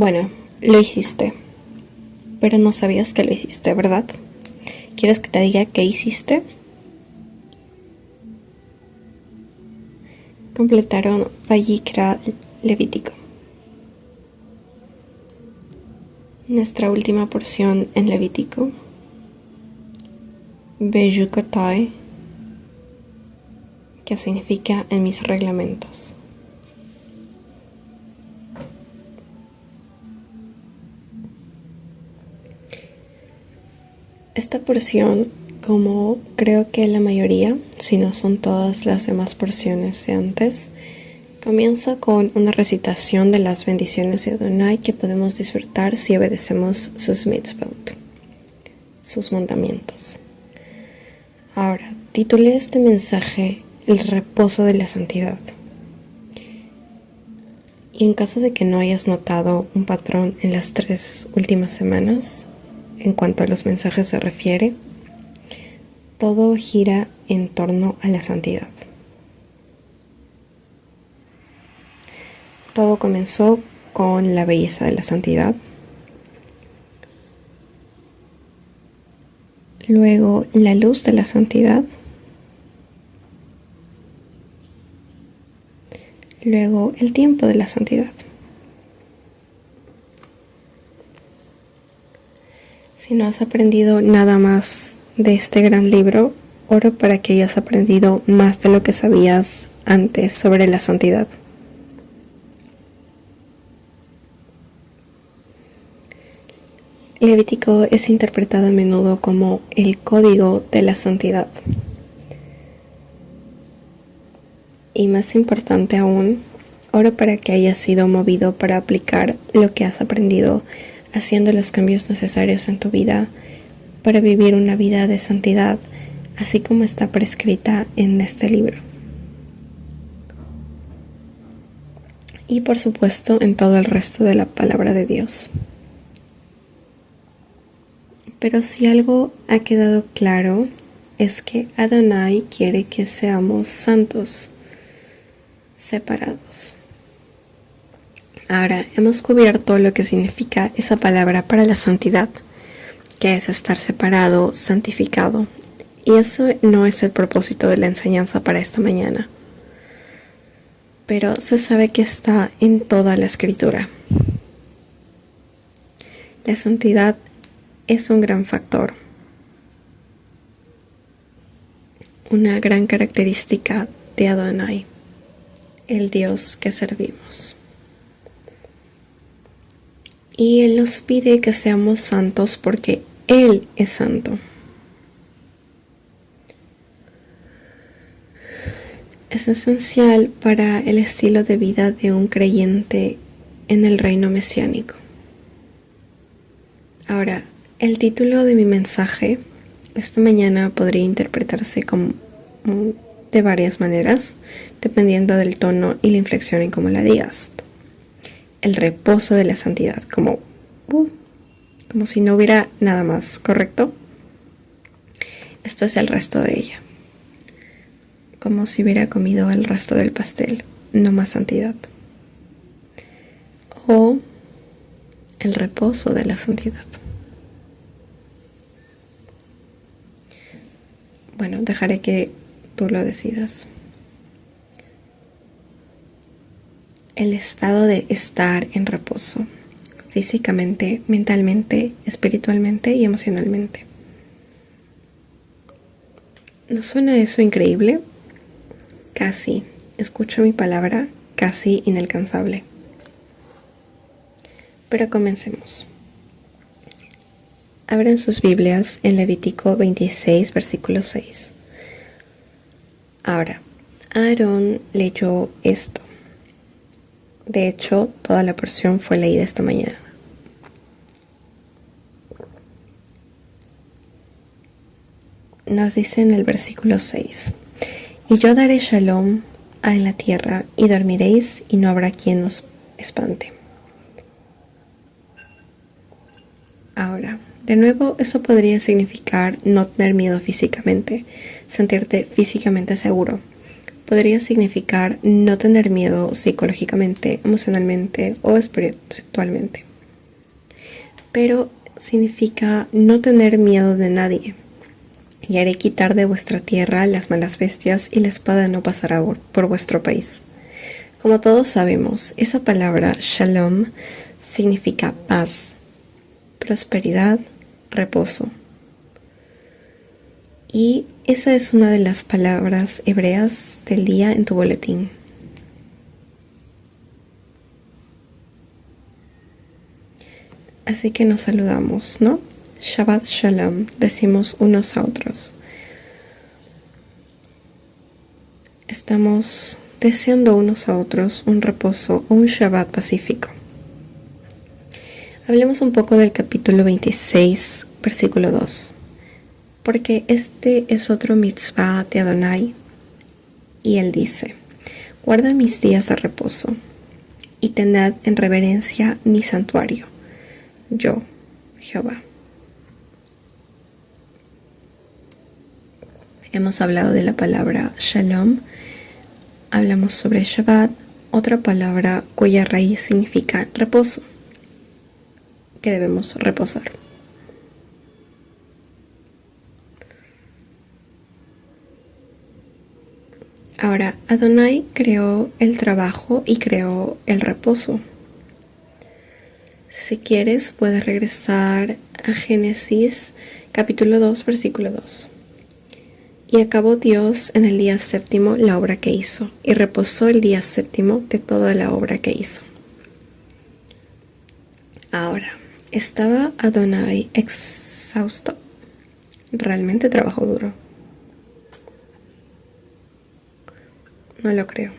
Bueno, lo hiciste, pero no sabías que lo hiciste, ¿verdad? ¿Quieres que te diga qué hiciste? Completaron Vayikra Levítico. Nuestra última porción en Levítico. Bejukotai, que significa en mis reglamentos. Esta porción, como creo que la mayoría, si no son todas las demás porciones de antes, comienza con una recitación de las bendiciones de Adonai que podemos disfrutar si obedecemos sus mitzvot, sus mandamientos. Ahora, titulé este mensaje El reposo de la santidad. Y en caso de que no hayas notado un patrón en las 3 últimas semanas, en cuanto a los mensajes se refiere, todo gira en torno a la santidad. Todo comenzó con la belleza de la santidad. Luego la luz de la santidad. Luego el tiempo de la santidad. Si no has aprendido nada más de este gran libro, oro para que hayas aprendido más de lo que sabías antes sobre la santidad. Levítico es interpretado a menudo como el código de la santidad. Y más importante aún, oro para que hayas sido movido para aplicar lo que has aprendido, haciendo los cambios necesarios en tu vida para vivir una vida de santidad, así como está prescrita en este libro. Y por supuesto en todo el resto de la palabra de Dios. Pero si algo ha quedado claro, es que Adonai quiere que seamos santos, separados. Ahora, hemos cubierto lo que significa esa palabra para la santidad, que es estar separado, santificado. Y eso no es el propósito de la enseñanza para esta mañana. Pero se sabe que está en toda la Escritura. La santidad es un gran factor, una gran característica de Adonai, el Dios que servimos. Y Él nos pide que seamos santos porque Él es santo. Es esencial para el estilo de vida de un creyente en el reino mesiánico. Ahora, el título de mi mensaje esta mañana podría interpretarse como de varias maneras, dependiendo del tono y la inflexión en cómo la digas. El reposo de la santidad, como si no hubiera nada más, ¿correcto? Esto es el resto de ella. Como si hubiera comido el resto del pastel, no más santidad. O el reposo de la santidad. Bueno, dejaré que tú lo decidas. El estado de estar en reposo, físicamente, mentalmente, espiritualmente y emocionalmente. ¿No suena eso increíble? Casi, escucho mi palabra, casi inalcanzable. Pero comencemos. Abran sus Biblias en Levítico 26, versículo 6. Ahora, Aarón leyó esto. De hecho, toda la porción fue leída esta mañana. Nos dice en el versículo 6. Y yo daré shalom en la tierra, y dormiréis, y no habrá quien os espante. Ahora, de nuevo, eso podría significar no tener miedo físicamente, sentirte físicamente seguro. Podría significar no tener miedo psicológicamente, emocionalmente o espiritualmente. pero significa no tener miedo de nadie. Y haré quitar de vuestra tierra las malas bestias, y la espada no pasará por vuestro país. Como todos sabemos, esa palabra shalom significa paz, prosperidad, reposo. Y esa es una de las palabras hebreas del día en tu boletín. Así que nos saludamos, ¿no? Shabbat Shalom, decimos unos a otros. Estamos deseando unos a otros un reposo o un Shabbat pacífico. Hablemos un poco del capítulo 26, versículo 2. Porque este es otro mitzvah de Adonai. Y él dice: guarda mis días de reposo y tened en reverencia mi santuario. Yo, Jehová. Hemos hablado de la palabra shalom, hablamos sobre Shabbat, otra palabra cuya raíz significa reposo, que debemos reposar. Ahora, Adonai creó el trabajo y creó el reposo. Si quieres, puedes regresar a Génesis capítulo 2, versículo 2. Y acabó Dios en el día séptimo la obra que hizo, y reposó el día séptimo de toda la obra que hizo. Ahora, ¿estaba Adonai exhausto? ¿Realmente trabajó duro? No lo creo.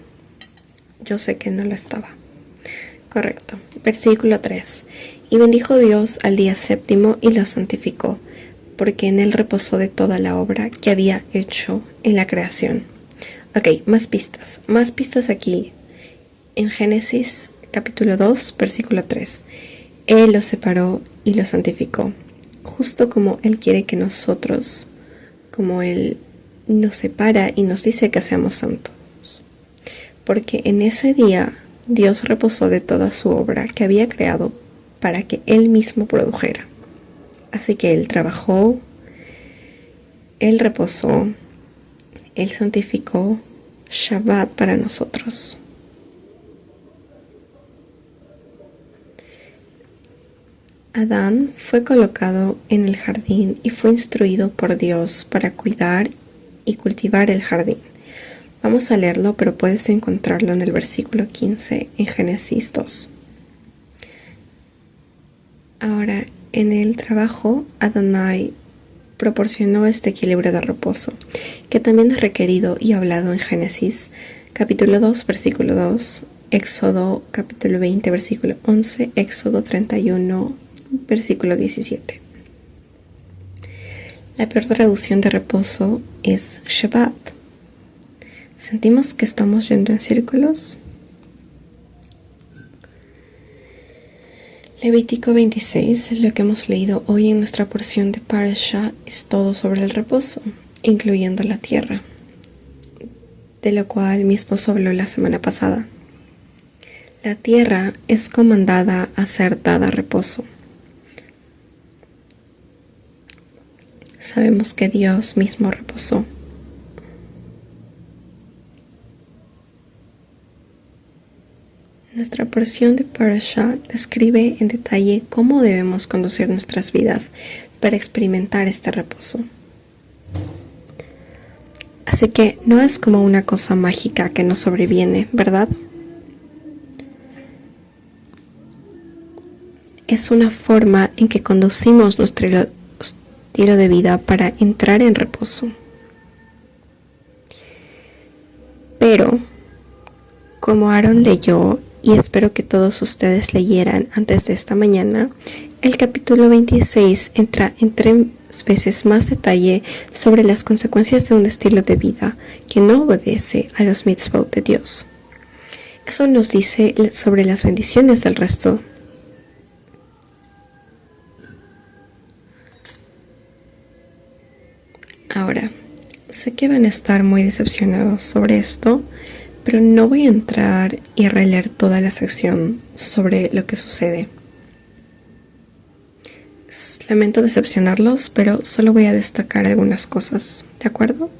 Yo sé que no lo estaba. Correcto. Versículo 3. Y bendijo Dios al día séptimo y lo santificó, porque en él reposó de toda la obra que había hecho en la creación. Ok, más pistas aquí. En Génesis capítulo 2, versículo 3. Él lo separó y lo santificó, justo como Él quiere que nosotros, como Él nos separa y nos dice que seamos santos. Porque en ese día Dios reposó de toda su obra que había creado para que Él mismo produjera. Así que Él trabajó, Él reposó, Él santificó Shabbat para nosotros. Adán fue colocado en el jardín y fue instruido por Dios para cuidar y cultivar el jardín. Vamos a leerlo, pero puedes encontrarlo en el versículo 15 en Génesis 2. Ahora, en el trabajo, Adonai proporcionó este equilibrio de reposo, que también es requerido y hablado en Génesis capítulo 2, versículo 2, Éxodo capítulo 20, versículo 11, Éxodo 31, versículo 17. La peor traducción de reposo es Shabbat. ¿Sentimos que estamos yendo en círculos? Levítico 26, lo que hemos leído hoy en nuestra porción de Parashá, es todo sobre el reposo, incluyendo la tierra, de lo cual mi esposo habló la semana pasada. La tierra es comandada a ser dada reposo. Sabemos que Dios mismo reposó. Nuestra porción de Parashá describe en detalle cómo debemos conducir nuestras vidas para experimentar este reposo. Así que no es como una cosa mágica que nos sobreviene, ¿verdad? Es una forma en que conducimos nuestro estilo de vida para entrar en reposo. Pero, como Aaron leyó, y espero que todos ustedes leyeran antes de esta mañana, el capítulo 26 entra en 3 veces más detalle sobre las consecuencias de un estilo de vida que no obedece a los mitzvot de Dios. Eso nos dice sobre las bendiciones del resto. Ahora, sé que van a estar muy decepcionados sobre esto, pero no voy a entrar y releer toda la sección sobre lo que sucede. Lamento decepcionarlos, pero solo voy a destacar algunas cosas, ¿de acuerdo?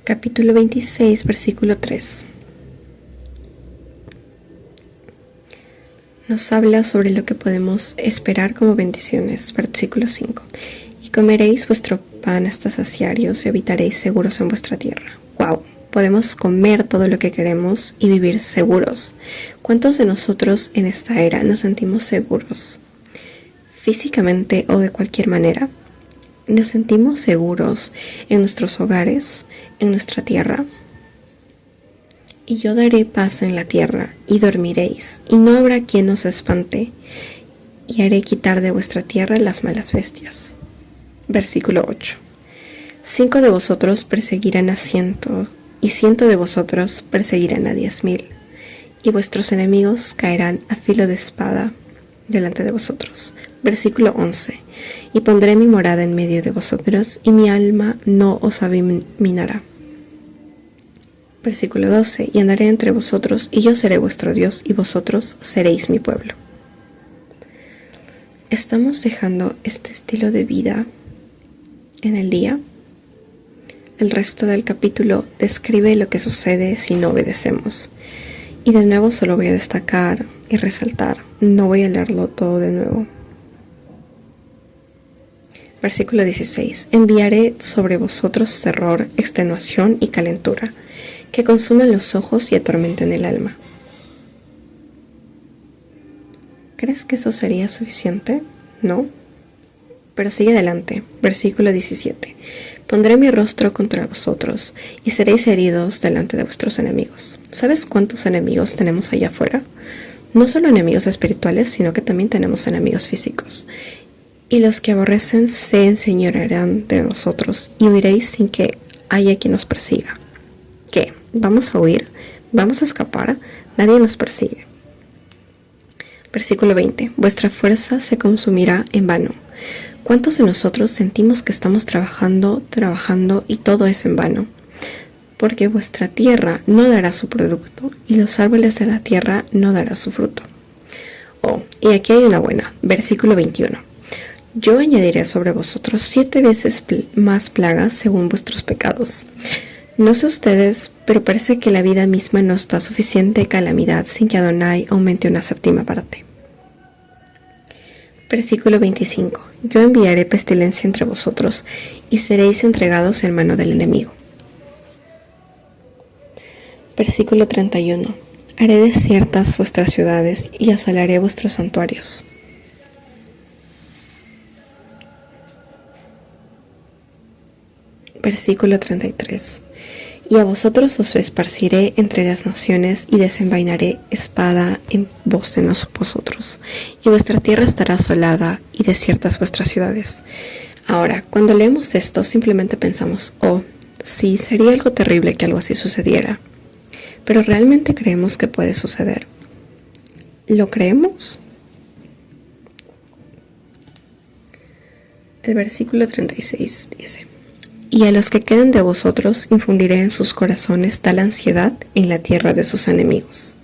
Capítulo 26, versículo 3. Nos habla sobre lo que podemos esperar como bendiciones. Versículo 5. Y comeréis vuestro pan hasta saciarios y habitaréis seguros en vuestra tierra. ¡Wow! Podemos comer todo lo que queremos y vivir seguros. ¿Cuántos de nosotros en esta era nos sentimos seguros? Físicamente o de cualquier manera. ¿Nos sentimos seguros en nuestros hogares, en nuestra tierra? Y yo daré paz en la tierra, y dormiréis, y no habrá quien os espante, y haré quitar de vuestra tierra las malas bestias. Versículo 8. 5 de vosotros perseguirán a 100, y 100 de vosotros perseguirán a 10,000, y vuestros enemigos caerán a filo de espada delante de vosotros. Versículo 11. Y pondré mi morada en medio de vosotros, y mi alma no os abominará. Versículo 12. Y andaré entre vosotros, y yo seré vuestro Dios, y vosotros seréis mi pueblo. ¿Estamos dejando este estilo de vida en el día? El resto del capítulo describe lo que sucede si no obedecemos. Y de nuevo solo voy a destacar y resaltar. No voy a leerlo todo de nuevo. Versículo 16. Enviaré sobre vosotros terror, extenuación y calentura, que consumen los ojos y atormenten el alma. ¿Crees que eso sería suficiente? No. Pero sigue adelante. Versículo 17. Pondré mi rostro contra vosotros, y seréis heridos delante de vuestros enemigos. ¿Sabes cuántos enemigos tenemos allá afuera? No solo enemigos espirituales, sino que también tenemos enemigos físicos. Y los que aborrecen se enseñorearán de nosotros, y huiréis sin que haya quien nos persiga. ¿Qué? ¿Vamos a huir? ¿Vamos a escapar? Nadie nos persigue. Versículo 20. Vuestra fuerza se consumirá en vano. ¿Cuántos de nosotros sentimos que estamos trabajando y todo es en vano? Porque vuestra tierra no dará su producto, y los árboles de la tierra no darán su fruto. Oh, y aquí hay una buena. Versículo 21. Yo añadiré sobre vosotros 7 veces más plagas según vuestros pecados. No sé ustedes, pero parece que la vida misma no está suficiente calamidad sin que Adonai aumente una 7ª parte. Versículo 25. Yo enviaré pestilencia entre vosotros, y seréis entregados en mano del enemigo. Versículo 31. Haré desiertas vuestras ciudades, y asolaré vuestros santuarios. Versículo 33. Y a vosotros os esparciré entre las naciones, y desenvainaré espada en vos de vosotros, y vuestra tierra estará asolada, y desiertas vuestras ciudades. Ahora, cuando leemos esto, simplemente pensamos, oh, sí, sería algo terrible que algo así sucediera. Pero ¿realmente creemos que puede suceder? ¿Lo creemos? El versículo 36 dice: Y a los que queden de vosotros infundiré en sus corazones tal ansiedad en la tierra de sus enemigos.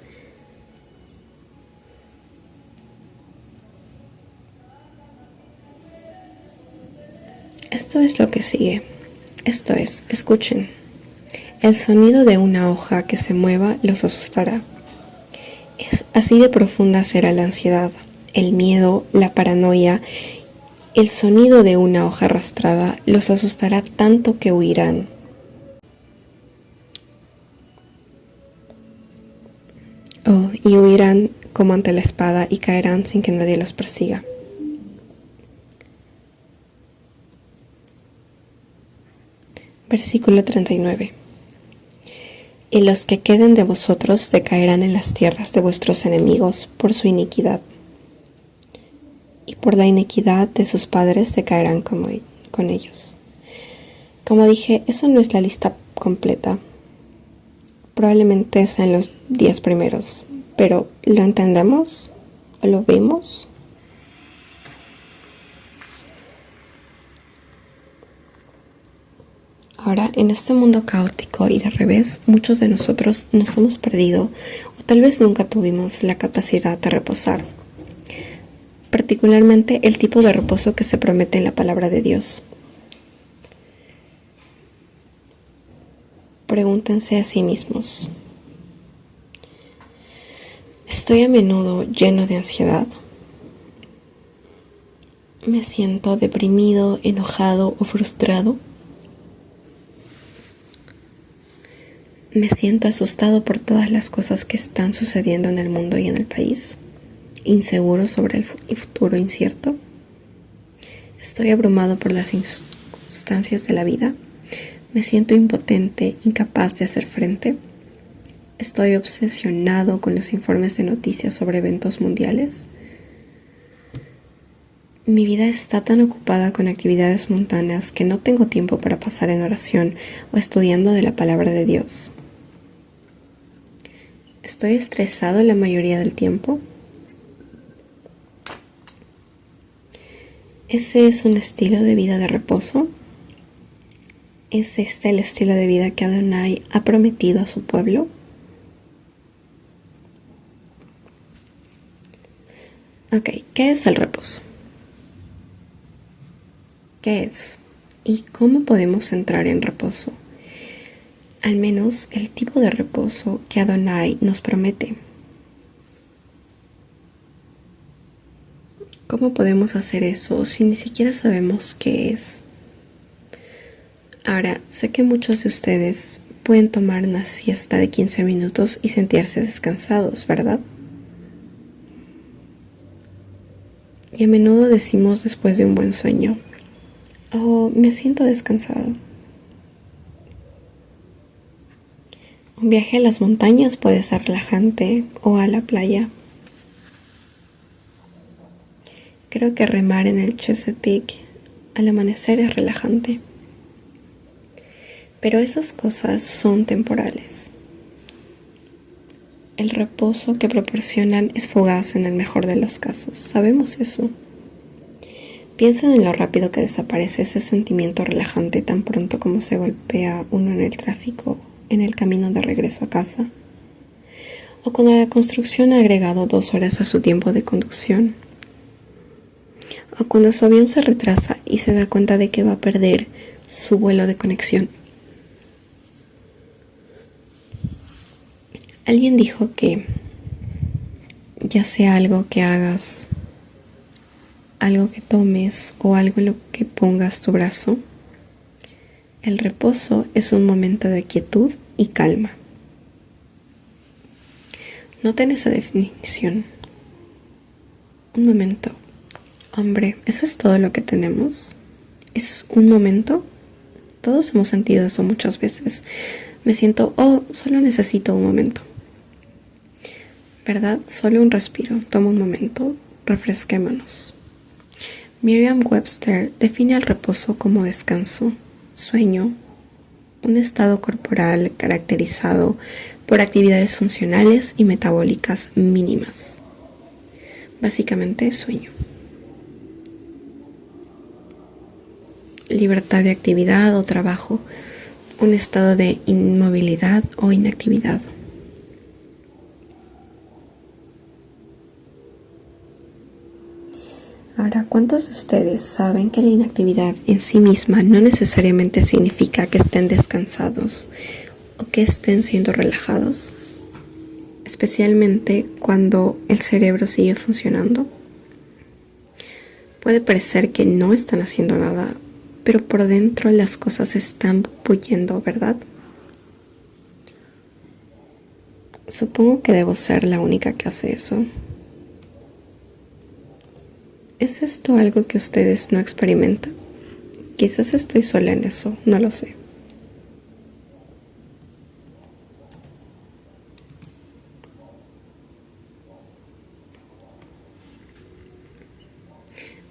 Esto es lo que sigue. Esto es, escuchen. El sonido de una hoja que se mueva los asustará. Es así de profunda será la ansiedad, el miedo, la paranoia. El sonido de una hoja arrastrada los asustará tanto que huirán. Oh, y huirán como ante la espada y caerán sin que nadie los persiga. Versículo 39. Y los que queden de vosotros decaerán en las tierras de vuestros enemigos por su iniquidad. Y por la iniquidad de sus padres decaerán con ellos. Como dije, eso no es la lista completa. Probablemente sean los 10 primeros, pero ¿lo entendemos? ¿O lo vemos? Ahora, en este mundo caótico y de revés, muchos de nosotros nos hemos perdido o tal vez nunca tuvimos la capacidad de reposar. particularmente el tipo de reposo que se promete en la palabra de Dios. Pregúntense a sí mismos: ¿estoy a menudo lleno de ansiedad? ¿Me siento deprimido, enojado o frustrado? ¿Me siento asustado por todas las cosas que están sucediendo en el mundo y en el país? ¿Inseguro sobre el futuro incierto? ¿Estoy abrumado por las circunstancias de la vida? ¿Me siento impotente, incapaz de hacer frente? ¿Estoy obsesionado con los informes de noticias sobre eventos mundiales? Mi vida está tan ocupada con actividades mundanas que no tengo tiempo para pasar en oración o estudiando de la palabra de Dios. ¿Estoy estresado la mayoría del tiempo? ¿Ese es un estilo de vida de reposo? ¿Es este el estilo de vida que Adonai ha prometido a su pueblo? Ok, ¿qué es el reposo? ¿Qué es? ¿Y cómo podemos entrar en reposo? Al menos el tipo de reposo que Adonai nos promete. ¿Cómo podemos hacer eso si ni siquiera sabemos qué es? Ahora, sé que muchos de ustedes pueden tomar una siesta de 15 minutos y sentirse descansados, ¿verdad? Y a menudo decimos después de un buen sueño: oh, me siento descansado. Un viaje a las montañas puede ser relajante, o a la playa. Creo que remar en el Chesapeake al amanecer es relajante. Pero esas cosas son temporales. El reposo que proporcionan es fugaz en el mejor de los casos. Sabemos eso. Piensen en lo rápido que desaparece ese sentimiento relajante tan pronto como se golpea uno en el tráfico en el camino de regreso a casa. O cuando la construcción ha agregado 2 horas a su tiempo de conducción. O cuando su avión se retrasa y se da cuenta de que va a perder su vuelo de conexión. Alguien dijo que ya sea algo que hagas, algo que tomes o algo en lo que pongas tu brazo, el reposo es un momento de quietud y calma. Noten esa definición. Un momento. Hombre, ¿eso es todo lo que tenemos? ¿Es un momento? Todos hemos sentido eso muchas veces. Me siento, solo necesito un momento. ¿Verdad? Solo un respiro. Toma un momento. Refresquémonos. Merriam-Webster define el reposo como descanso, sueño, un estado corporal caracterizado por actividades funcionales y metabólicas mínimas. Básicamente, sueño. Libertad de actividad o trabajo, un estado de inmovilidad o inactividad. Ahora, ¿cuántos de ustedes saben que la inactividad en sí misma no necesariamente significa que estén descansados o que estén siendo relajados? Especialmente cuando el cerebro sigue funcionando. Puede parecer que no están haciendo nada, pero por dentro las cosas están bullendo, ¿verdad? Supongo que debo ser la única que hace eso. ¿Es esto algo que ustedes no experimentan? Quizás estoy sola en eso, no lo sé.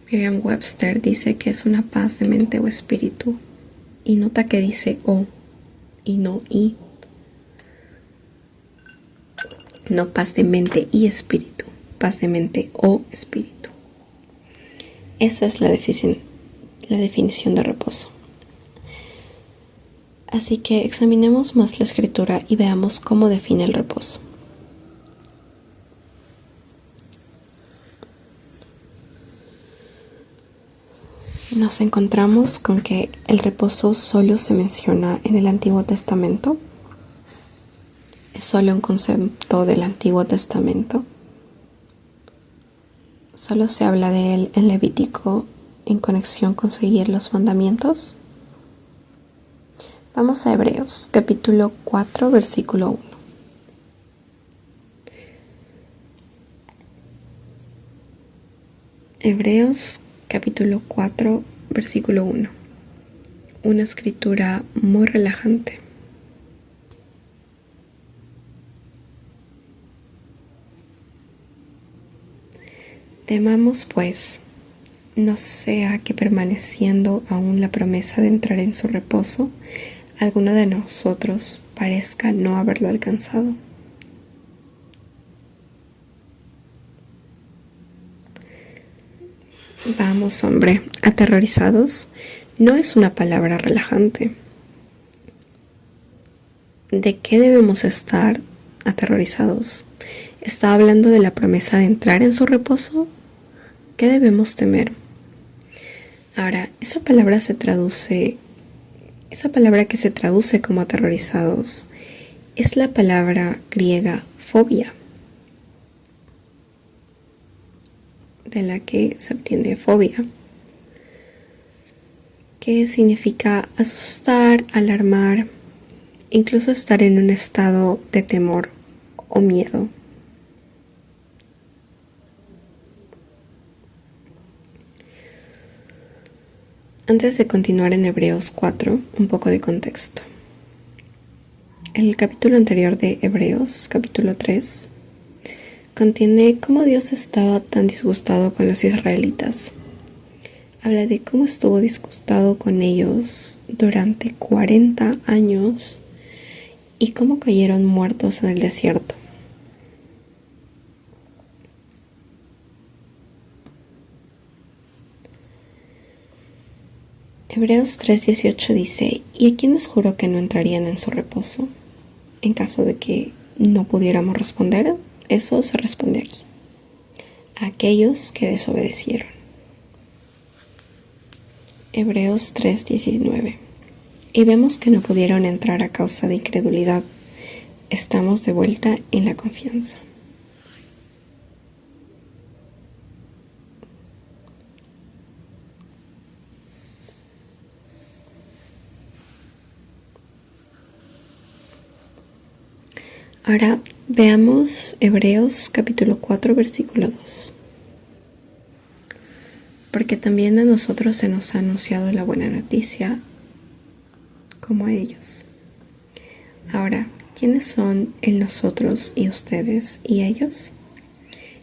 Merriam-Webster dice que es una paz de mente o espíritu, y nota que dice o y no y. No paz de mente y espíritu, paz de mente o espíritu. Esa es la definición de reposo. Así que examinemos más la escritura y veamos cómo define el reposo. nos encontramos con que el reposo solo se menciona en el Antiguo Testamento. Es solo un concepto del Antiguo Testamento. Solo se habla de él en Levítico en conexión con seguir los mandamientos. Vamos a Hebreos, capítulo 4, versículo 1. Hebreos, capítulo 4, versículo 1. Una escritura muy relajante. Temamos, pues, no sea que permaneciendo aún la promesa de entrar en su reposo, alguno de nosotros parezca no haberlo alcanzado. Vamos, hombre, aterrorizados no es una palabra relajante. ¿De qué debemos estar aterrorizados? ¿Está hablando de la promesa de entrar en su reposo? ¿Qué debemos temer? Ahora, esa palabra que se traduce como aterrorizados es la palabra griega fobia, de la que se obtiene fobia, que significa asustar, alarmar, incluso estar en un estado de temor o miedo. Antes de continuar en Hebreos 4, un poco de contexto. El capítulo anterior de Hebreos, capítulo 3, contiene cómo Dios estaba tan disgustado con los israelitas. Habla de cómo estuvo disgustado con ellos durante 40 años y cómo cayeron muertos en el desierto. Hebreos 3:18 dice: ¿Y a quiénes juró que no entrarían en su reposo? En caso de que no pudiéramos responder, eso se responde aquí: a aquellos que desobedecieron. Hebreos 3:19. Y vemos que no pudieron entrar a causa de incredulidad. Estamos de vuelta en la confianza. Ahora veamos Hebreos capítulo 4, versículo 2. Porque también a nosotros se nos ha anunciado la buena noticia como a ellos. Ahora, ¿quiénes son el nosotros y ustedes y ellos?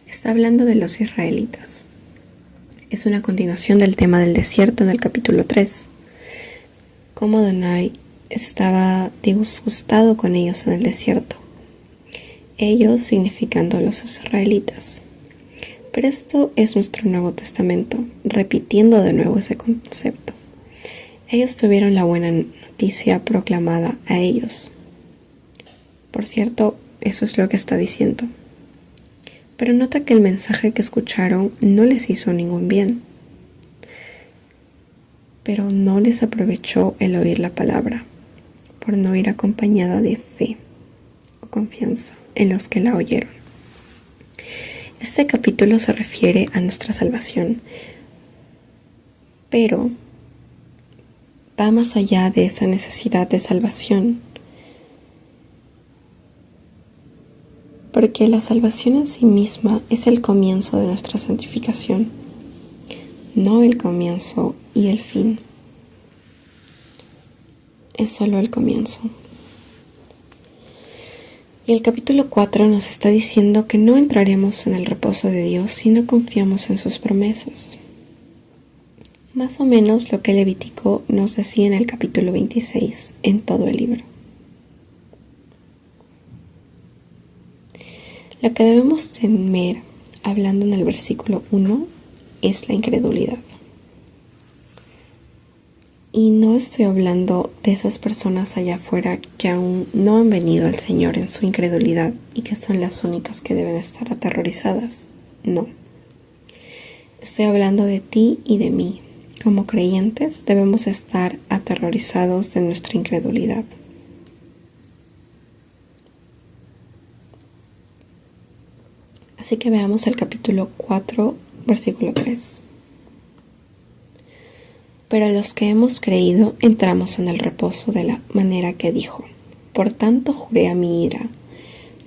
Está hablando de los israelitas. Es una continuación del tema del desierto en el capítulo 3. Cómo Adonai estaba disgustado con ellos en el desierto. Ellos significando a los israelitas. Pero esto es nuestro Nuevo Testamento, repitiendo de nuevo ese concepto. Ellos tuvieron la buena noticia proclamada a ellos. Por cierto, eso es lo que está diciendo. Pero nota que el mensaje que escucharon no les hizo ningún bien. Pero no les aprovechó el oír la palabra, por no ir acompañada de fe o confianza en los que la oyeron. Este capítulo se refiere a nuestra salvación, pero va más allá de esa necesidad de salvación, porque la salvación en sí misma es el comienzo de nuestra santificación, no el comienzo y el fin. Es solo el comienzo. Y el capítulo 4 nos está diciendo que no entraremos en el reposo de Dios si no confiamos en sus promesas. Más o menos lo que Levítico nos decía en el capítulo 26, en todo el libro. Lo que debemos temer, hablando en el versículo 1, es la incredulidad. Y no estoy hablando de esas personas allá afuera que aún no han venido al Señor en su incredulidad y que son las únicas que deben estar aterrorizadas. No. Estoy hablando de ti y de mí, Como creyentes debemos estar aterrorizados de nuestra incredulidad. Así que veamos el capítulo 4, versículo 3. Pero los que hemos creído entramos en el reposo de la manera que dijo. Por tanto juré a mi ira,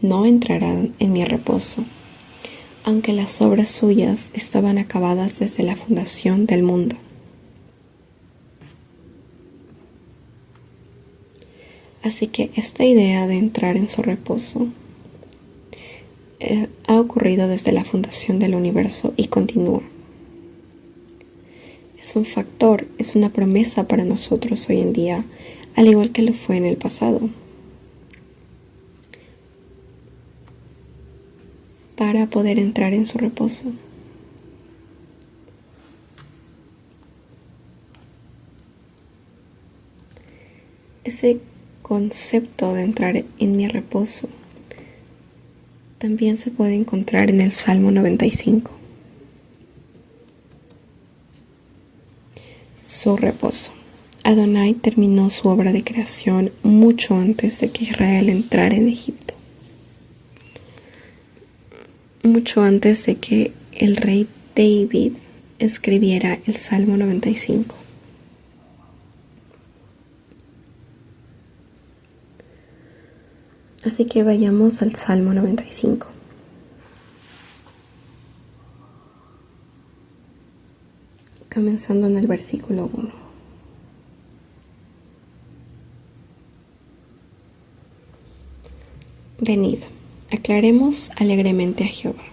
no entrarán en mi reposo, aunque las obras suyas estaban acabadas desde la fundación del mundo. Así que esta idea de entrar en su reposo ha ocurrido desde la fundación del universo y continúa. Es un factor, es una promesa para nosotros hoy en día, al igual que lo fue en el pasado. Para poder entrar en su reposo. Ese concepto de entrar en mi reposo también se puede encontrar en el Salmo 95. Su reposo. Adonai terminó su obra de creación mucho antes de que Israel entrara en Egipto. Mucho antes de que el rey David escribiera el Salmo 95. Así que vayamos al Salmo 95. Comenzando en el versículo 1. Venid, aclaremos alegremente a Jehová.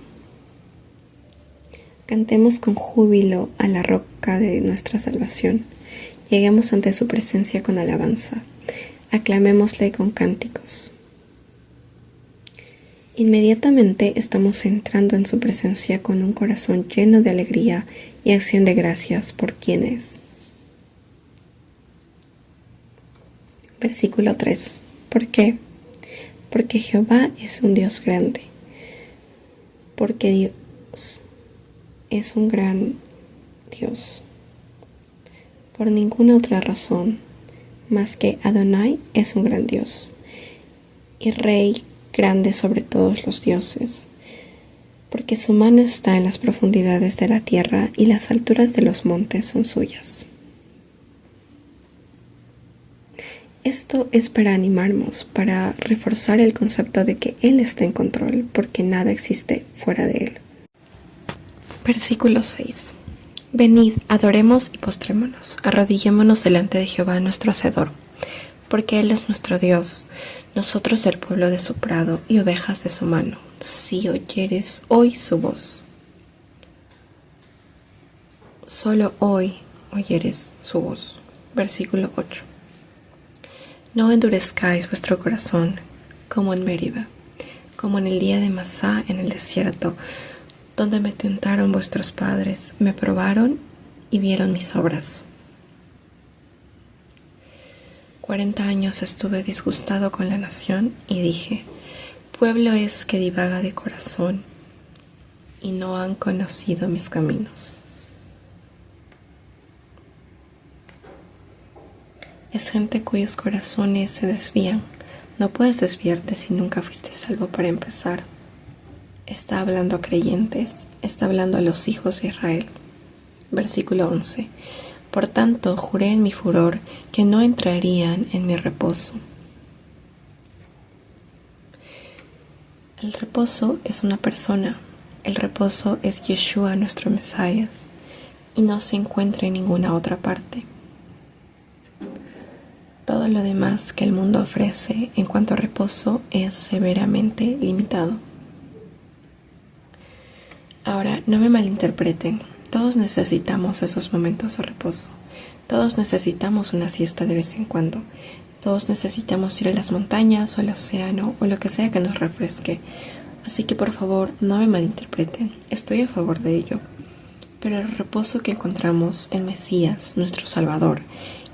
Cantemos con júbilo a la roca de nuestra salvación. Lleguemos ante su presencia con alabanza. Aclamémosle con cánticos. Inmediatamente estamos entrando en su presencia con un corazón lleno de alegría y acción de gracias por quien es. Versículo 3. ¿Por qué? Porque Jehová es un Dios grande. Porque Dios es un gran Dios. Por ninguna otra razón más que Adonai es un gran Dios y Rey grande sobre todos los dioses, porque su mano está en las profundidades de la tierra y las alturas de los montes son suyas. Esto es para animarnos, para reforzar el concepto de que Él está en control, porque nada existe fuera de Él. Versículo 6. Venid, adoremos y postrémonos, arrodillémonos delante de Jehová nuestro Hacedor, porque Él es nuestro Dios, nosotros el pueblo de su prado y ovejas de su mano, si oyeres hoy su voz. Solo hoy oyeres su voz. Versículo 8. No endurezcáis vuestro corazón como en Meriba, como en el día de Masá en el desierto, donde me tentaron vuestros padres, me probaron y vieron mis obras. 40 años estuve disgustado con la nación y dije, pueblo es que divaga de corazón y no han conocido mis caminos. Es gente cuyos corazones se desvían. No puedes desviarte si nunca fuiste salvo para empezar. Está hablando a creyentes, está hablando a los hijos de Israel. Versículo 11. Por tanto, juré en mi furor que no entrarían en mi reposo. El reposo es una persona. El reposo es Yeshua, nuestro Mesías, y no se encuentra en ninguna otra parte. Todo lo demás que el mundo ofrece en cuanto a reposo es severamente limitado. Ahora, no me malinterpreten. Todos necesitamos esos momentos de reposo. Todos necesitamos una siesta de vez en cuando. Todos necesitamos ir a las montañas o al océano o lo que sea que nos refresque. Así que por favor, no me malinterpreten. Estoy a favor de ello. Pero el reposo que encontramos en Mesías, nuestro Salvador,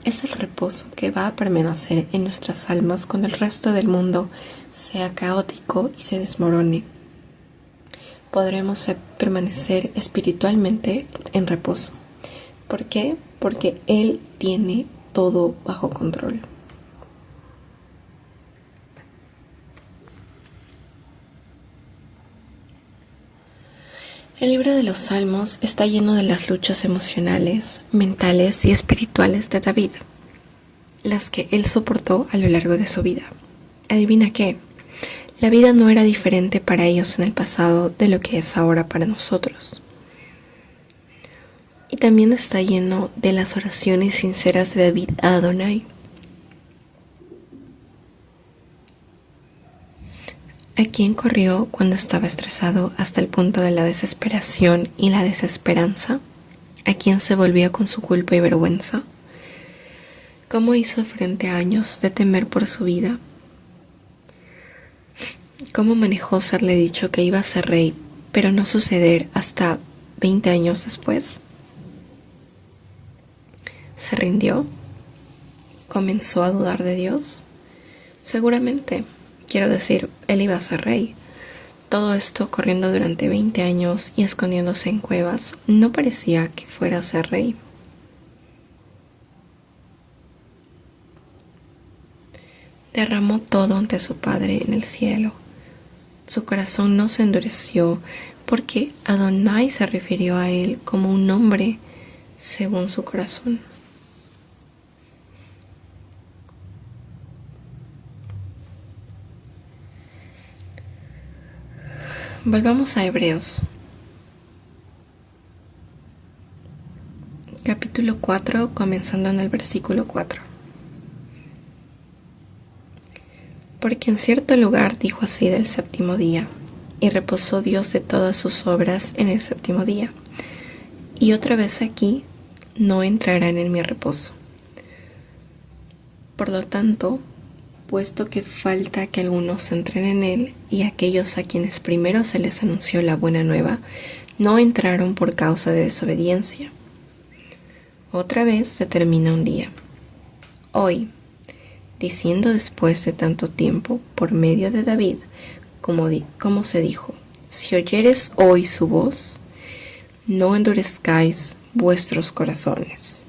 es el reposo que va a permanecer en nuestras almas cuando el resto del mundo sea caótico y se desmorone. Podremos permanecer espiritualmente en reposo. ¿Por qué? Porque Él tiene todo bajo control. El libro de los Salmos está lleno de las luchas emocionales, mentales y espirituales de David, las que él soportó a lo largo de su vida. ¿Adivina qué? La vida no era diferente para ellos en el pasado de lo que es ahora para nosotros. Y también está lleno de las oraciones sinceras de David a Adonai. ¿A quién corrió cuando estaba estresado hasta el punto de la desesperación y la desesperanza? ¿A quién se volvió con su culpa y vergüenza? ¿Cómo hizo frente a años de temer por su vida? ¿Cómo manejó serle dicho que iba a ser rey, pero no suceder hasta 20 años después? ¿Se rindió? ¿Comenzó a dudar de Dios? Seguramente. Quiero decir, él iba a ser rey. Todo esto corriendo durante 20 años y escondiéndose en cuevas, no parecía que fuera a ser rey. Derramó todo ante su Padre en el cielo. Su corazón no se endureció porque Adonai se refirió a él como un hombre según su corazón. Volvamos a Hebreos. Capítulo 4, comenzando en el versículo 4. Porque en cierto lugar dijo así del séptimo día, y reposó Dios de todas sus obras en el séptimo día. Y otra vez aquí, no entrarán en mi reposo. Por lo tanto, puesto que falta que algunos entren en él, y aquellos a quienes primero se les anunció la buena nueva, no entraron por causa de desobediencia. Otra vez se termina un día. Hoy, diciendo después de tanto tiempo, por medio de David, como se dijo, si oyeres hoy su voz, no endurezcáis vuestros corazones.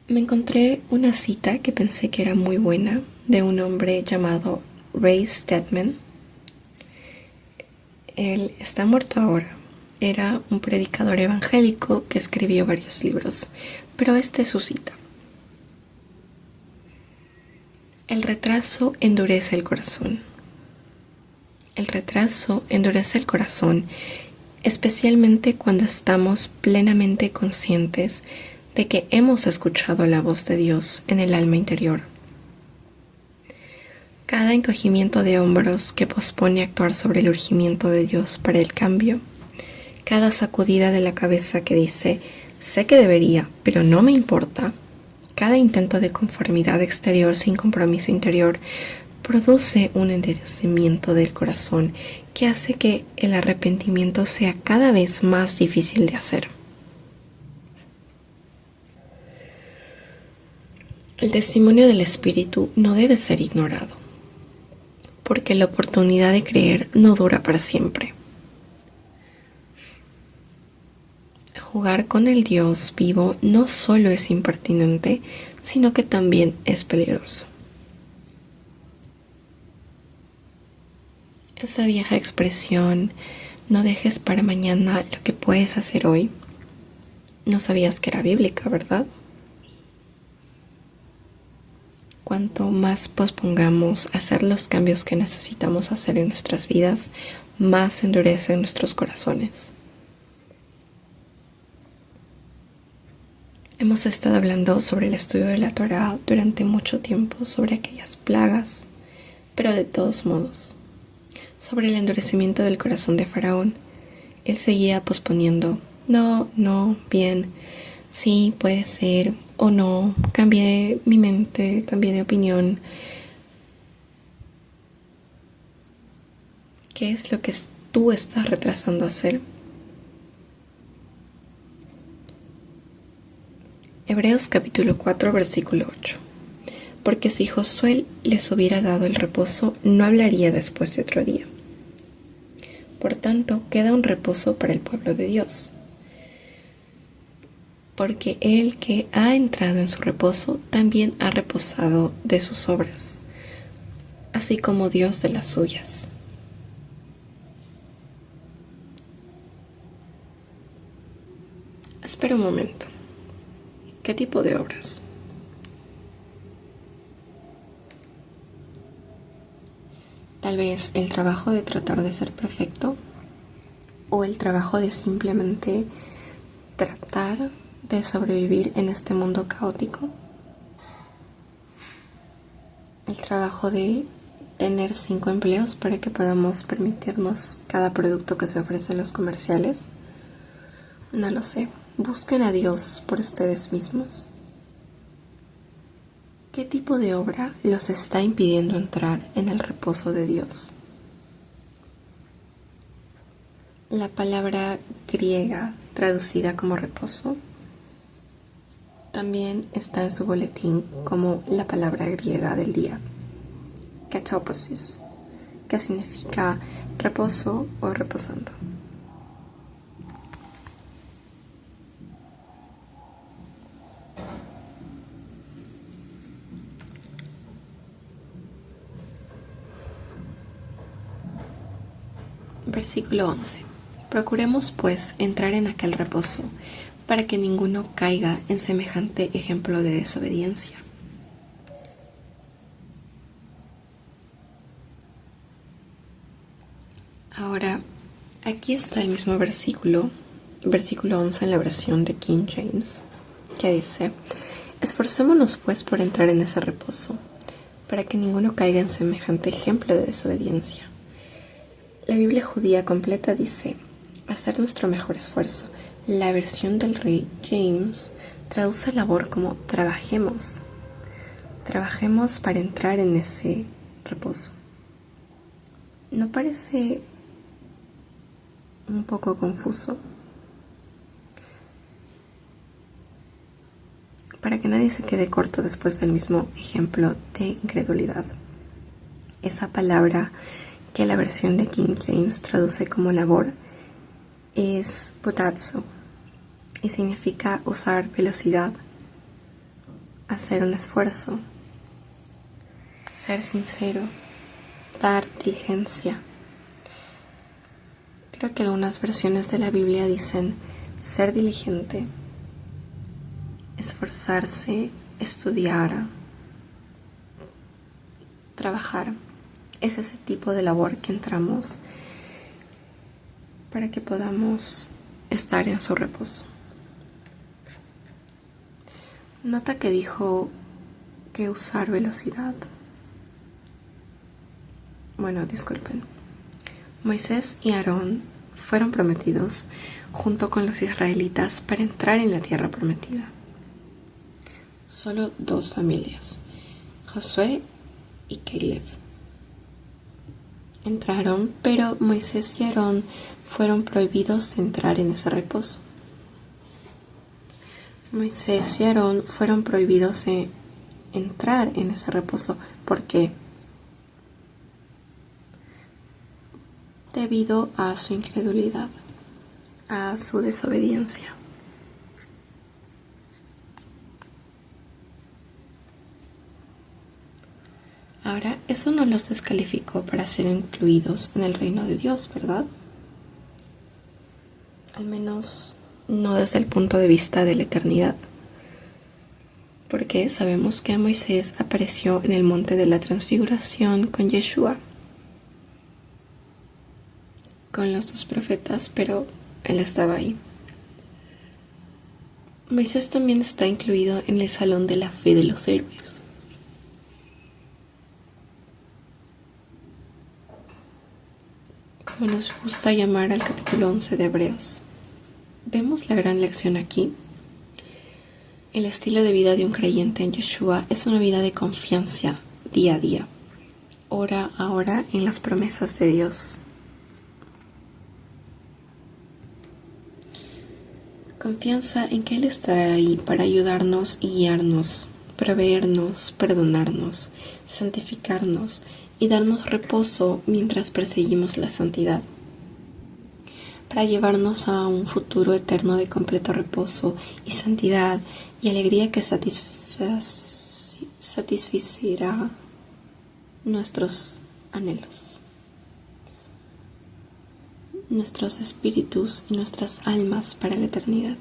Me encontré una cita que pensé que era muy buena de un hombre llamado Ray Stedman. Él está muerto ahora. Era un predicador evangélico que escribió varios libros, pero esta es su cita. El retraso endurece el corazón. El retraso endurece el corazón, especialmente cuando estamos plenamente conscientes de que hemos escuchado la voz de Dios en el alma interior. Cada encogimiento de hombros que pospone actuar sobre el urgimiento de Dios para el cambio, cada sacudida de la cabeza que dice, sé que debería, pero no me importa, cada intento de conformidad exterior sin compromiso interior, produce un endurecimiento del corazón que hace que el arrepentimiento sea cada vez más difícil de hacer. El testimonio del Espíritu no debe ser ignorado, porque la oportunidad de creer no dura para siempre. Jugar con el Dios vivo no solo es impertinente, sino que también es peligroso. Esa vieja expresión, no dejes para mañana lo que puedes hacer hoy, no sabías que era bíblica, ¿verdad? Cuanto más pospongamos hacer los cambios que necesitamos hacer en nuestras vidas, más se endurecen nuestros corazones. Hemos estado hablando sobre el estudio de la Torá durante mucho tiempo, sobre aquellas plagas, pero de todos modos, sobre el endurecimiento del corazón de Faraón, él seguía posponiendo, no, bien, sí, puede ser, o no, cambié mi mente, cambié de opinión. ¿Qué es lo que tú estás retrasando hacer? Hebreos capítulo 4, versículo 8. Porque si Josué les hubiera dado el reposo, no hablaría después de otro día. Por tanto, queda un reposo para el pueblo de Dios. porque el que ha entrado en su reposo también ha reposado de sus obras, así como Dios de las suyas. Espera un momento. ¿Qué tipo de obras? Tal vez el trabajo de tratar de ser perfecto, o el trabajo de simplemente tratar de sobrevivir en este mundo caótico. El trabajo de tener 5 empleos para que podamos permitirnos cada producto que se ofrece en los comerciales. No lo sé. Busquen a Dios por ustedes mismos. ¿Qué tipo de obra los está impidiendo entrar en el reposo de Dios? La palabra griega traducida como reposo también está en su boletín como la palabra griega del día, katoposis, que significa reposo o reposando. Versículo 11. Procuremos pues entrar en aquel reposo, para que ninguno caiga en semejante ejemplo de desobediencia. Ahora, aquí está el mismo versículo 11 en la versión de King James, que dice: esforcémonos pues por entrar en ese reposo, para que ninguno caiga en semejante ejemplo de desobediencia. La Biblia judía completa dice: hacer nuestro mejor esfuerzo. La versión del Rey James traduce labor como trabajemos. Trabajemos para entrar en ese reposo. ¿No parece un poco confuso? Para que nadie se quede corto después del mismo ejemplo de incredulidad. Esa palabra que la versión de King James traduce como labor es potazo y significa usar velocidad, hacer un esfuerzo, ser sincero, dar diligencia. Creo que algunas versiones de la Biblia dicen ser diligente, esforzarse, estudiar, trabajar. Es ese tipo de labor que entramos para que podamos estar en su reposo. Nota que dijo que usar velocidad. Bueno, disculpen. Moisés y Aarón fueron prometidos junto con los israelitas para entrar en la tierra prometida. Solo 2 familias, Josué y Caleb, entraron, pero Moisés y Aarón fueron prohibidos de entrar en ese reposo. Moisés y Aarón fueron prohibidos de entrar en ese reposo. ¿Por qué? Debido a su incredulidad, a su desobediencia. Ahora, eso no los descalificó para ser incluidos en el reino de Dios, ¿verdad? Al menos no desde el punto de vista de la eternidad. Porque sabemos que Moisés apareció en el monte de la transfiguración con Yeshua, con los 2 profetas, pero él estaba ahí. Moisés también está incluido en el salón de la fe de los héroes. Como nos gusta llamar al capítulo 11 de Hebreos. ¿Vemos la gran lección aquí? El estilo de vida de un creyente en Yeshua es una vida de confianza día a día, hora a hora en las promesas de Dios. Confianza en que Él estará ahí para ayudarnos y guiarnos, proveernos, perdonarnos, santificarnos y darnos reposo mientras perseguimos la santidad. para llevarnos a un futuro eterno de completo reposo y santidad y alegría que satisfacerá nuestros anhelos, nuestros espíritus y nuestras almas para la eternidad.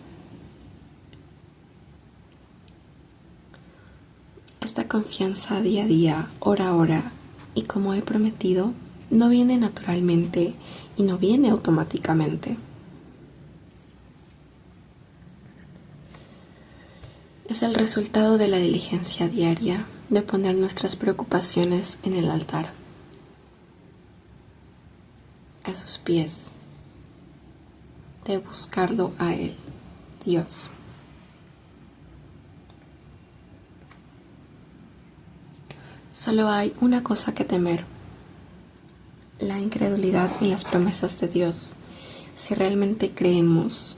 Esta confianza día a día, hora a hora, y como he prometido, no viene naturalmente y no viene automáticamente. Es el resultado de la diligencia diaria de poner nuestras preocupaciones en el altar, a sus pies, de buscarlo a Él, Dios. Solo hay una cosa que temer: la incredulidad en las promesas de Dios. Si realmente creemos,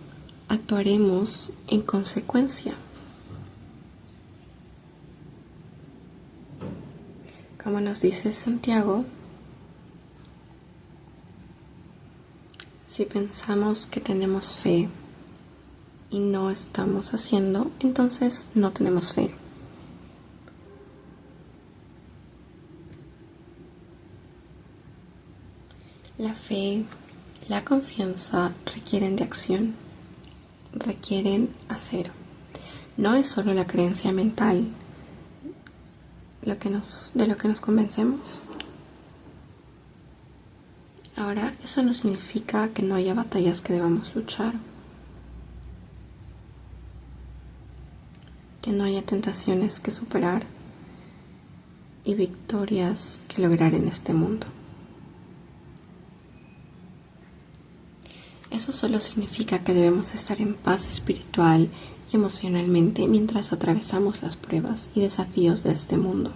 actuaremos en consecuencia. Como nos dice Santiago, si pensamos que tenemos fe y no estamos haciendo, entonces no tenemos fe. La fe, la confianza requieren de acción, requieren hacer. No es solo la creencia mental de lo que nos convencemos. Ahora, eso no significa que no haya batallas que debamos luchar, que no haya tentaciones que superar y victorias que lograr en este mundo. Eso solo significa que debemos estar en paz espiritual y emocionalmente mientras atravesamos las pruebas y desafíos de este mundo.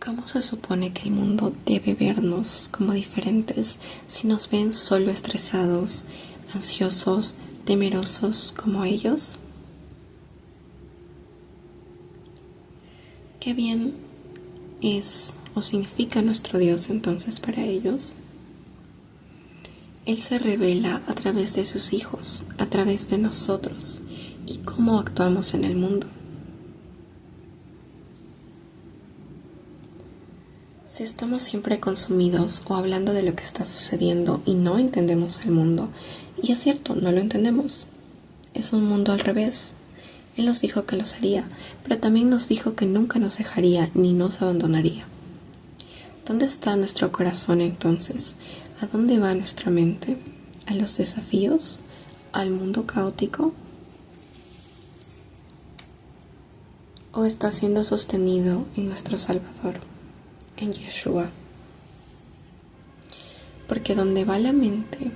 ¿Cómo se supone que el mundo debe vernos como diferentes si nos ven solo estresados, ansiosos, temerosos como ellos? ¿Qué bien es o significa nuestro Dios entonces para ellos? Él se revela a través de sus hijos, a través de nosotros y cómo actuamos en el mundo. Si estamos siempre consumidos o hablando de lo que está sucediendo y no entendemos el mundo, y es cierto, no lo entendemos, es un mundo al revés. Él nos dijo que lo haría, pero también nos dijo que nunca nos dejaría ni nos abandonaría. ¿Dónde está nuestro corazón entonces? ¿A dónde va nuestra mente? ¿A los desafíos? ¿Al mundo caótico? ¿O está siendo sostenido en nuestro Salvador, en Yeshua? Porque donde va la mente,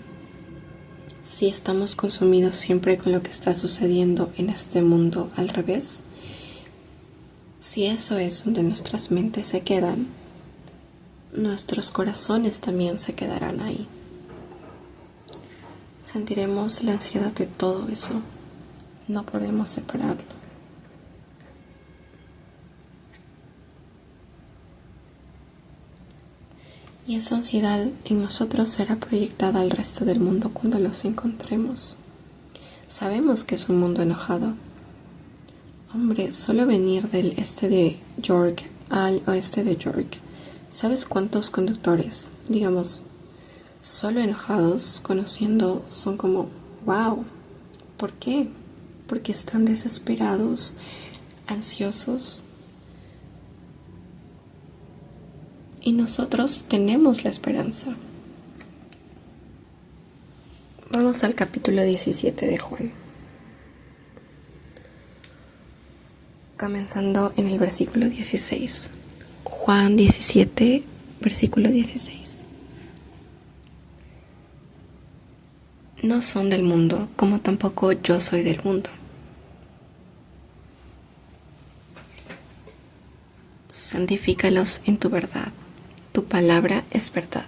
si estamos consumidos siempre con lo que está sucediendo en este mundo al revés, si eso es donde nuestras mentes se quedan, nuestros corazones también se quedarán ahí. Sentiremos la ansiedad de todo eso. No podemos separarlo. Y esa ansiedad en nosotros será proyectada al resto del mundo cuando los encontremos. Sabemos que es un mundo enojado. Hombre, solo venir del este de York al oeste de York, ¿sabes cuántos conductores, digamos, solo enojados, conociendo, son como, wow? ¿Por qué? Porque están desesperados, ansiosos. Y nosotros tenemos la esperanza. Vamos al capítulo 17 de Juan. Comenzando en el versículo 16. Juan 17, versículo 16. No son del mundo, como tampoco yo soy del mundo. Santifícalos en tu verdad. Tu palabra es verdad.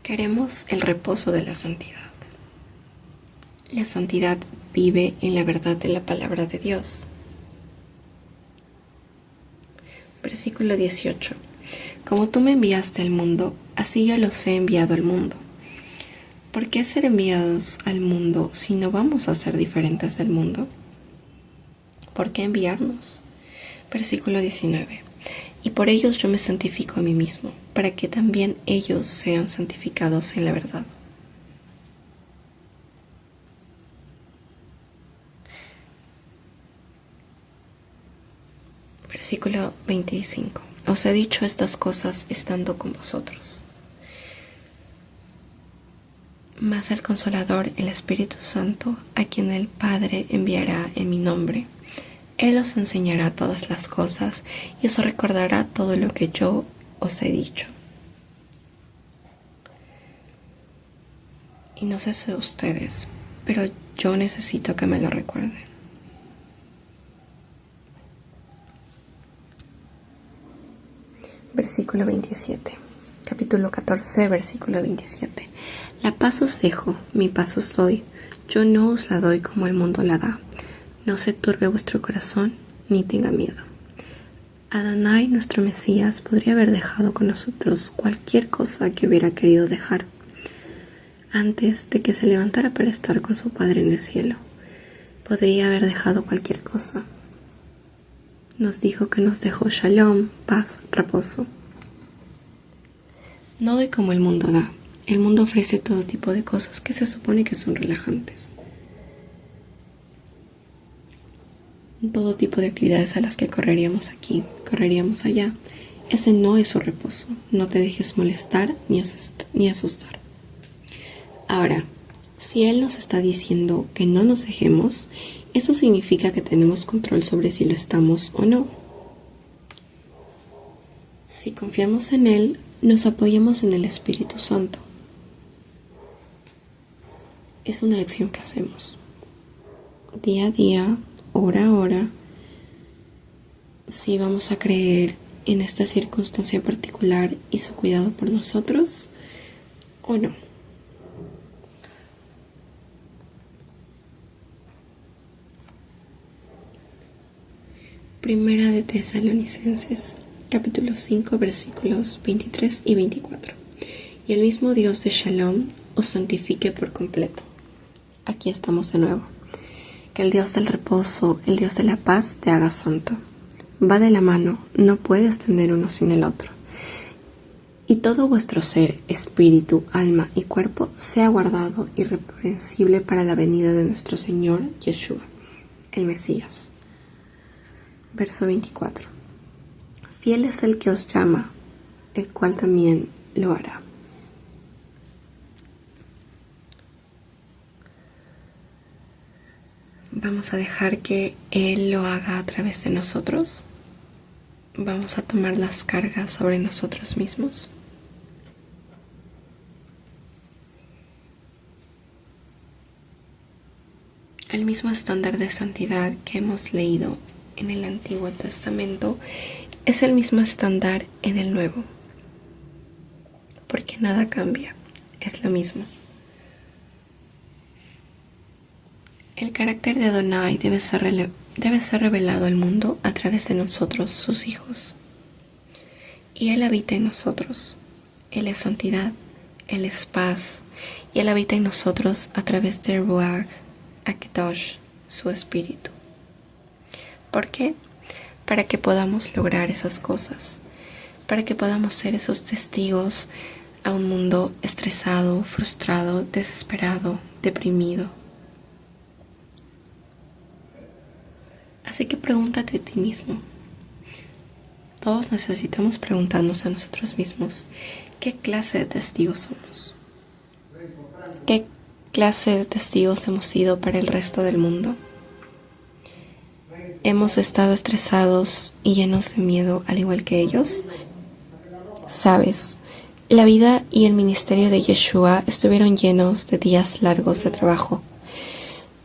Queremos el reposo de la santidad. La santidad vive en la verdad de la palabra de Dios. Versículo 18. Como tú me enviaste al mundo, así yo los he enviado al mundo. ¿Por qué ser enviados al mundo si no vamos a ser diferentes del mundo? ¿Por qué enviarnos? Versículo 19. Y por ellos yo me santifico a mí mismo, para que también ellos sean santificados en la verdad. Versículo 25. Os he dicho estas cosas estando con vosotros. Mas el Consolador, el Espíritu Santo, a quien el Padre enviará en mi nombre, Él os enseñará todas las cosas y os recordará todo lo que yo os he dicho. Y no sé si ustedes, pero yo necesito que me lo recuerden. Versículo 27. Capítulo 14, versículo 27. La paz os dejo, mi paz os doy. Yo no os la doy como el mundo la da. No se turbe vuestro corazón, ni tenga miedo. Adonai, nuestro Mesías, podría haber dejado con nosotros cualquier cosa que hubiera querido dejar antes de que se levantara para estar con su Padre en el cielo. Podría haber dejado cualquier cosa. Nos dijo que nos dejó shalom, paz, reposo. No doy como el mundo da. El mundo ofrece todo tipo de cosas que se supone que son relajantes. Todo tipo de actividades a las que correríamos aquí, correríamos allá. Ese no es su reposo. No te dejes molestar ni asustar. Ahora, si Él nos está diciendo que no nos dejemos, eso significa que tenemos control sobre si lo estamos o no. Si confiamos en Él, nos apoyamos en el Espíritu Santo. Es una elección que hacemos. Día a día, hora a hora, si vamos a creer en esta circunstancia particular y su cuidado por nosotros o no. Primera de Tesalonicenses, capítulo 5, versículos 23 y 24. Y el mismo Dios de Shalom os santifique por completo. Aquí estamos de nuevo. Que el Dios del reposo, el Dios de la paz, te haga santo. Va de la mano, no puedes tener uno sin el otro. Y todo vuestro ser, espíritu, alma y cuerpo sea guardado irreprensible para la venida de nuestro Señor Yeshua, el Mesías. Verso 24. Fiel es el que os llama, el cual también lo hará. Vamos a dejar que Él lo haga a través de nosotros. Vamos a tomar las cargas sobre nosotros mismos. El mismo estándar de santidad que hemos leído en el Antiguo Testamento es el mismo estándar en el Nuevo, porque nada cambia, es lo mismo. El carácter de Adonai debe ser revelado al mundo a través de nosotros, sus hijos. Y Él habita en nosotros. Él es santidad, Él es paz, y Él habita en nosotros a través de Ruach HaKadosh, su Espíritu. ¿Por qué? Para que podamos lograr esas cosas, para que podamos ser esos testigos a un mundo estresado, frustrado, desesperado, deprimido. Así que pregúntate a ti mismo. Todos necesitamos preguntarnos a nosotros mismos, ¿qué clase de testigos somos? ¿Qué clase de testigos hemos sido para el resto del mundo? ¿Hemos estado estresados y llenos de miedo al igual que ellos? Sabes, la vida y el ministerio de Yeshua estuvieron llenos de días largos de trabajo,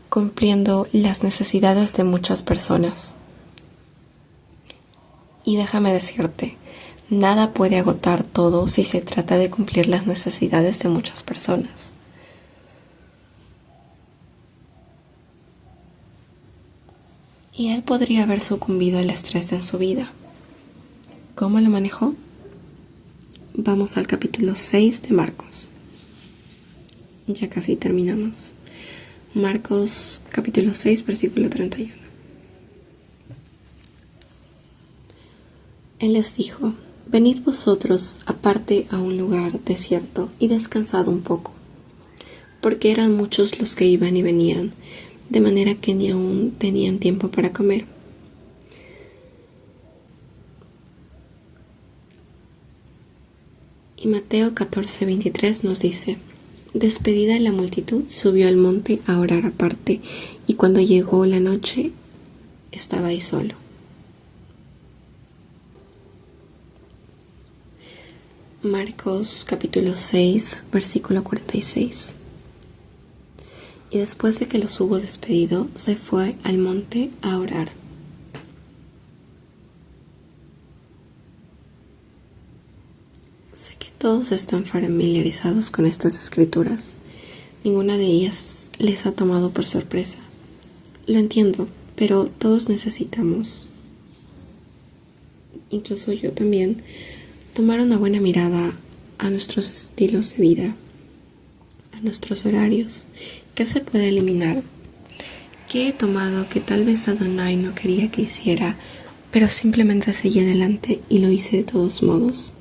cumpliendo las necesidades de muchas personas. Y déjame decirte, nada puede agotar todo si se trata de cumplir las necesidades de muchas personas. y él podría haber sucumbido al estrés en su vida. ¿Cómo lo manejó? Vamos al capítulo 6 de Marcos. Ya casi terminamos. Marcos capítulo 6, versículo 31. Él les dijo: venid vosotros aparte a un lugar desierto y descansad un poco, porque eran muchos los que iban y venían, de manera que ni aún tenían tiempo para comer. Y Mateo 14:23 nos dice: despedida la multitud, subió al monte a orar aparte, y cuando llegó la noche, estaba ahí solo. Marcos capítulo 6, versículo 46. Y después de que los hubo despedido, se fue al monte a orar. Sé que todos están familiarizados con estas escrituras. Ninguna de ellas les ha tomado por sorpresa. Lo entiendo, pero todos necesitamos, incluso yo también, tomar una buena mirada a nuestros estilos de vida, a nuestros horarios. ¿Qué se puede eliminar? ¿Qué he tomado que tal vez Adonai no quería que hiciera, pero simplemente seguí adelante y lo hice de todos modos?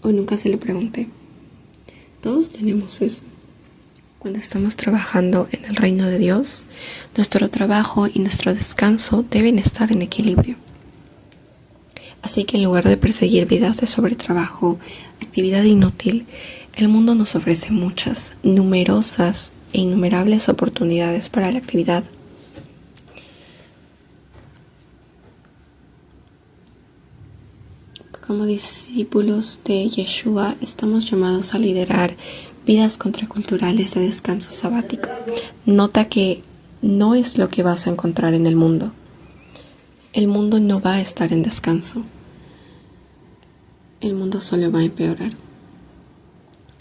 ¿O nunca se lo pregunté? Todos tenemos eso. Cuando estamos trabajando en el reino de Dios, nuestro trabajo y nuestro descanso deben estar en equilibrio. Así que en lugar de perseguir vidas de sobretrabajo, actividad inútil, el mundo nos ofrece muchas, numerosas e innumerables oportunidades para la actividad. Como discípulos de Yeshua, estamos llamados a liderar vidas contraculturales de descanso sabático. Nota que no es lo que vas a encontrar en el mundo. El mundo no va a estar en descanso. El mundo solo va a empeorar.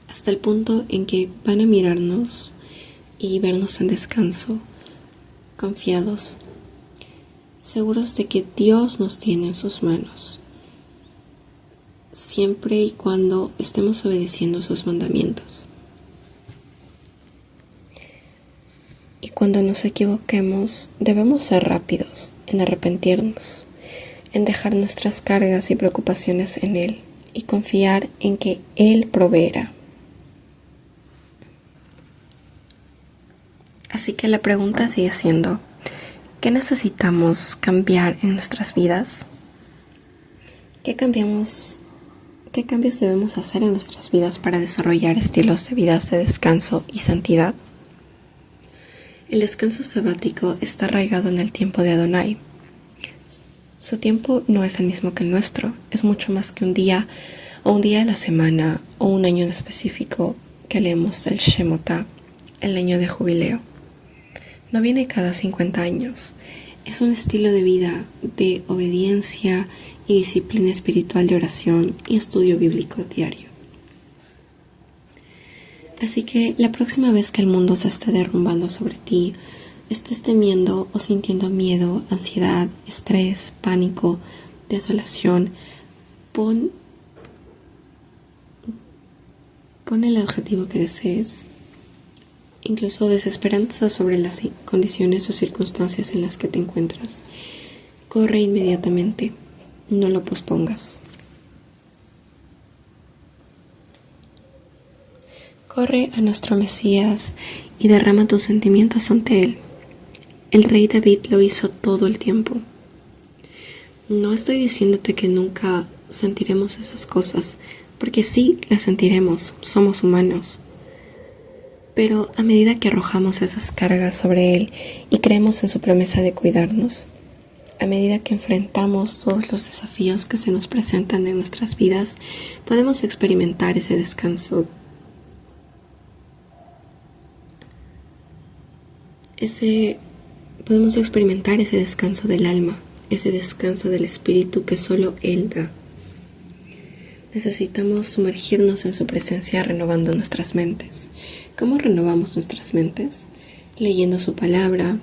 Hasta el punto en que van a mirarnos y vernos en descanso, confiados, seguros de que Dios nos tiene en sus manos, siempre y cuando estemos obedeciendo sus mandamientos. Y cuando nos equivoquemos, debemos ser rápidos en arrepentirnos, en dejar nuestras cargas y preocupaciones en Él y confiar en que Él proveerá. Así que la pregunta sigue siendo: ¿qué necesitamos cambiar en nuestras vidas? ¿Qué cambios debemos hacer en nuestras vidas para desarrollar estilos de vida de descanso y santidad? El descanso sabático está arraigado en el tiempo de Adonai. Su tiempo no es el mismo que el nuestro, es mucho más que un día o un día de la semana o un año en específico que leemos el Shemotá, el año de jubileo. No viene cada 50 años. Es un estilo de vida de obediencia y disciplina espiritual de oración y estudio bíblico diario. Así que la próxima vez que el mundo se esté derrumbando sobre ti, estés temiendo o sintiendo miedo, ansiedad, estrés, pánico, desolación, pon el adjetivo que desees. Incluso desesperanza sobre las condiciones o circunstancias en las que te encuentras. Corre inmediatamente, no lo pospongas. Corre a nuestro Mesías y derrama tus sentimientos ante Él. El rey David lo hizo todo el tiempo. No estoy diciéndote que nunca sentiremos esas cosas, porque sí las sentiremos, somos humanos. Pero a medida que arrojamos esas cargas sobre Él y creemos en su promesa de cuidarnos, a medida que enfrentamos todos los desafíos que se nos presentan en nuestras vidas, podemos experimentar ese descanso. Podemos experimentar ese descanso del alma, ese descanso del espíritu que solo Él da. Necesitamos sumergirnos en su presencia renovando nuestras mentes. ¿Cómo renovamos nuestras mentes? Leyendo su palabra,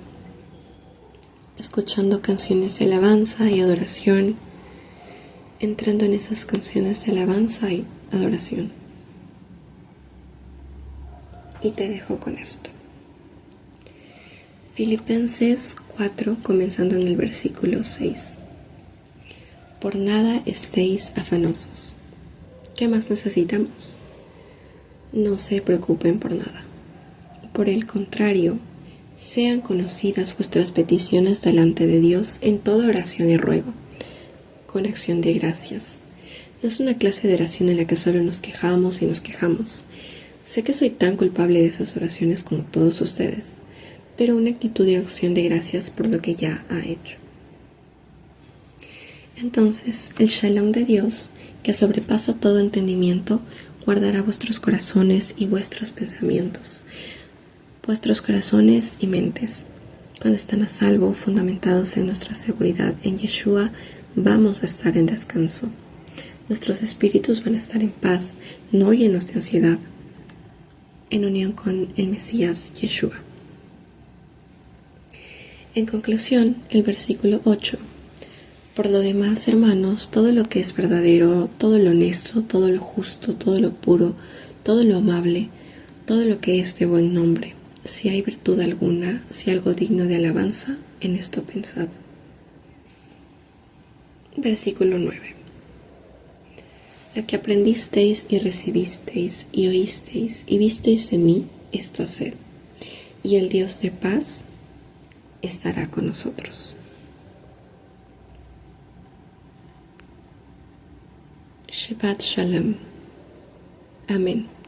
escuchando canciones de alabanza y adoración, entrando en esas canciones de alabanza y adoración. Y te dejo con esto. Filipenses 4, comenzando en el versículo 6. Por nada estéis afanosos. ¿Qué más necesitamos? No se preocupen por nada. Por el contrario, sean conocidas vuestras peticiones delante de Dios en toda oración y ruego, con acción de gracias. No es una clase de oración en la que solo nos quejamos y nos quejamos. Sé que soy tan culpable de esas oraciones como todos ustedes, pero una actitud de acción de gracias por lo que ya ha hecho. Entonces, el Shalom de Dios, que sobrepasa todo entendimiento, guardará vuestros corazones y vuestros pensamientos, vuestros corazones y mentes. Cuando están a salvo, fundamentados en nuestra seguridad en Yeshua, vamos a estar en descanso. Nuestros espíritus van a estar en paz, no llenos de ansiedad, en unión con el Mesías Yeshua. En conclusión, el versículo 8. Por lo demás, hermanos, todo lo que es verdadero, todo lo honesto, todo lo justo, todo lo puro, todo lo amable, todo lo que es de buen nombre, si hay virtud alguna, si algo digno de alabanza, en esto pensad. Versículo 9. Lo que aprendisteis y recibisteis y oísteis y visteis de mí, esto haced, y el Dios de paz estará con nosotros. Shabbat Shalom. Amén.